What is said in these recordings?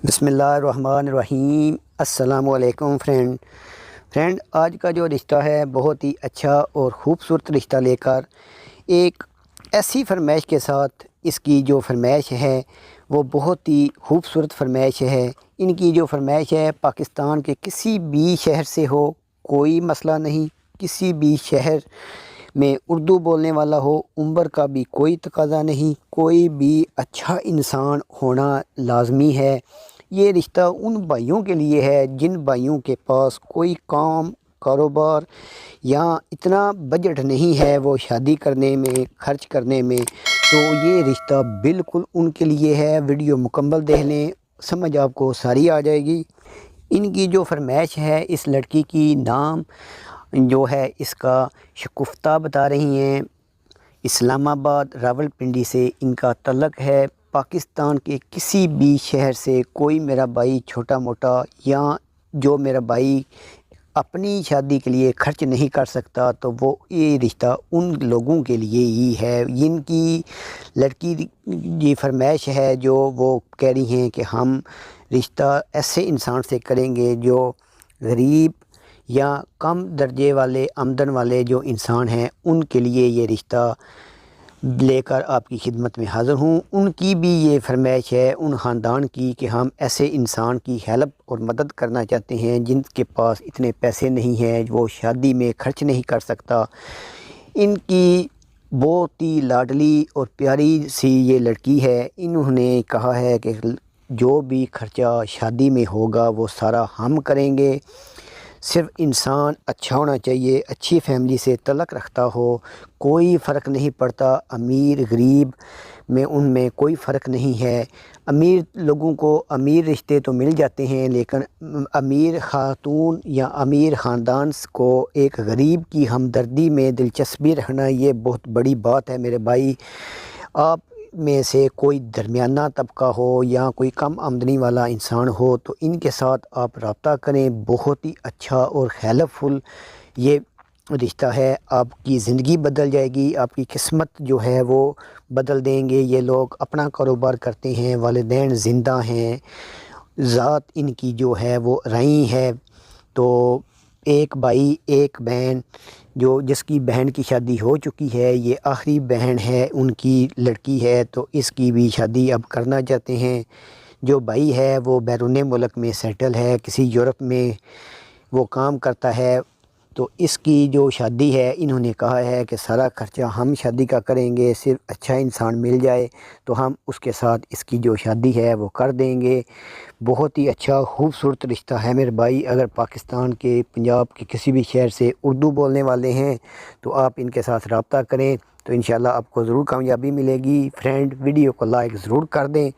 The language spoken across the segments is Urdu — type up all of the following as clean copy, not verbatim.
بسم اللہ الرحمن الرحیم۔ السلام علیکم فرینڈ، آج کا جو رشتہ ہے بہت ہی اچھا اور خوبصورت رشتہ لے کر ایک ایسی فرمائش کے ساتھ، اس کی جو فرمائش ہے وہ بہت ہی خوبصورت فرمائش ہے۔ ان کی جو فرمائش ہے پاکستان کے کسی بھی شہر سے ہو کوئی مسئلہ نہیں، کسی بھی شہر میں اردو بولنے والا ہو، عمر کا بھی کوئی تقاضا نہیں، کوئی بھی اچھا انسان ہونا لازمی ہے۔ یہ رشتہ ان بھائیوں کے لیے ہے جن بھائیوں کے پاس کوئی کام کاروبار یا اتنا بجٹ نہیں ہے وہ شادی کرنے میں خرچ کرنے میں، تو یہ رشتہ بالکل ان کے لیے ہے۔ ویڈیو مکمل دیکھ لیں، سمجھ آپ کو ساری آ جائے گی۔ ان کی جو فرمائش ہے، اس لڑکی کی نام جو ہے اس کا شگفتہ بتا رہی ہیں۔ اسلام آباد راولپنڈی سے ان کا تعلق ہے۔ پاکستان کے کسی بھی شہر سے کوئی میرا بھائی چھوٹا موٹا یا جو میرا بھائی اپنی شادی کے لیے خرچ نہیں کر سکتا، تو وہ یہ رشتہ ان لوگوں کے لیے ہی ہے۔ ان کی لڑکی یہ فرمائش ہے جو وہ کہہ رہی ہیں کہ ہم رشتہ ایسے انسان سے کریں گے جو غریب یا کم درجے والے آمدن والے جو انسان ہیں، ان کے لیے یہ رشتہ لے کر آپ کی خدمت میں حاضر ہوں۔ ان کی بھی یہ فرمائش ہے ان خاندان کی کہ ہم ایسے انسان کی ہیلپ اور مدد کرنا چاہتے ہیں جن کے پاس اتنے پیسے نہیں ہیں، وہ شادی میں خرچ نہیں کر سکتا۔ ان کی بہت ہی لاڈلی اور پیاری سی یہ لڑکی ہے۔ انہوں نے کہا ہے کہ جو بھی خرچہ شادی میں ہوگا وہ سارا ہم کریں گے، صرف انسان اچھا ہونا چاہیے، اچھی فیملی سے تعلق رکھتا ہو، کوئی فرق نہیں پڑتا امیر غریب میں، ان میں کوئی فرق نہیں ہے۔ امیر لوگوں کو امیر رشتے تو مل جاتے ہیں، لیکن امیر خاتون یا امیر خاندان کو ایک غریب کی ہمدردی میں دلچسپی رکھنا یہ بہت بڑی بات ہے۔ میرے بھائی، آپ میں سے کوئی درمیانہ طبقہ ہو یا کوئی کم آمدنی والا انسان ہو تو ان کے ساتھ آپ رابطہ کریں، بہت ہی اچھا اور ہیلپ فل یہ رشتہ ہے۔ آپ کی زندگی بدل جائے گی، آپ کی قسمت جو ہے وہ بدل دیں گے۔ یہ لوگ اپنا کاروبار کرتے ہیں، والدین زندہ ہیں، ذات ان کی جو ہے وہ رائیں ہے۔ تو ایک بھائی ایک بہن، جو جس کی بہن کی شادی ہو چکی ہے، یہ آخری بہن ہے ان کی لڑکی ہے، تو اس کی بھی شادی اب کرنا چاہتے ہیں۔ جو بھائی ہے وہ بیرون ملک میں سیٹل ہے، کسی یورپ میں وہ کام کرتا ہے، تو اس کی جو شادی ہے انہوں نے کہا ہے کہ سارا خرچہ ہم شادی کا کریں گے، صرف اچھا انسان مل جائے تو ہم اس کے ساتھ اس کی جو شادی ہے وہ کر دیں گے۔ بہت ہی اچھا خوبصورت رشتہ ہے میرے بھائی۔ اگر پاکستان کے پنجاب کے کسی بھی شہر سے اردو بولنے والے ہیں تو آپ ان کے ساتھ رابطہ کریں، تو انشاءاللہ آپ کو ضرور کامیابی ملے گی۔ فرینڈ، ویڈیو کو لائک ضرور کر دیں۔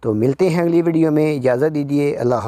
تو ملتے ہیں اگلی ویڈیو میں، اجازت دیجیے، اللہ حافظ۔